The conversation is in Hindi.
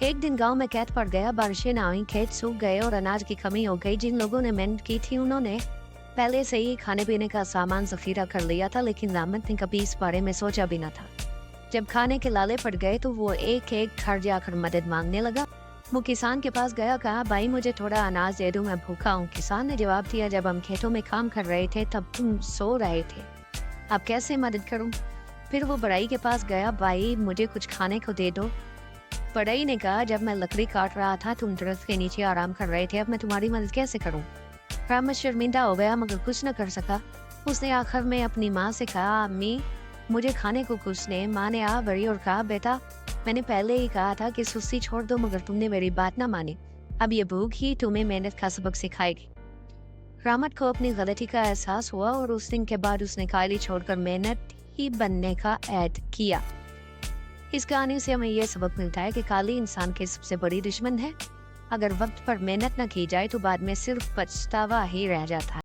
एक दिन गांव में कैद पड़ गया, बारिशें ना आई, खेत सूख गए और अनाज की कमी हो गई। जिन लोगों ने मेहनत की थी उन्होंने पहले से ही खाने पीने का सामान जखीरा कर लिया था, लेकिन रामत ने कभी इस बारे में सोचा भी न था। जब खाने के लाले पड़ गए तो वो एक एक घर जाकर मदद मांगने लगा। वो किसान के पास गया, कहा भाई मुझे थोड़ा अनाज दे दो, मैं भूखा हूँ। किसान ने जवाब दिया, जब हम खेतों में काम कर रहे थे तब तुम सो रहे थे, अब कैसे मदद करूँ। फिर वो बड़ाई के पास गया, भाई मुझे कुछ खाने को दे दो। बड़ाई ने कहा, जब मैं लकड़ी काट रहा था तुम दरख्त के नीचे आराम कर रहे थे, अब मैं तुम्हारी मदद कैसे करूं। रामत शर्मिंदा हो गया मगर कुछ न कर सका। उसने आखिर में अपनी माँ से कहा, अम्मी मुझे खाने को कुछ ने। माँ ने आ बड़ी और कहा, बेटा मैंने पहले ही कहा था कि सुस्ती छोड़ दो, मगर तुमने मेरी बात ना मानी। अब ये भूख ही तुम्हें मेहनत का सबक सिखाएगी। रामत को अपनी गलती का एहसास हुआ और उस दिन के बाद उसने कायली छोड़कर मेहनत ही बनने का ऐद किया। इस कहानी से हमें यह सबक मिलता है कि काली इंसान की सबसे बड़ी दुश्मन है। अगर वक्त पर मेहनत न की जाए तो बाद में सिर्फ पछतावा ही रह जाता है।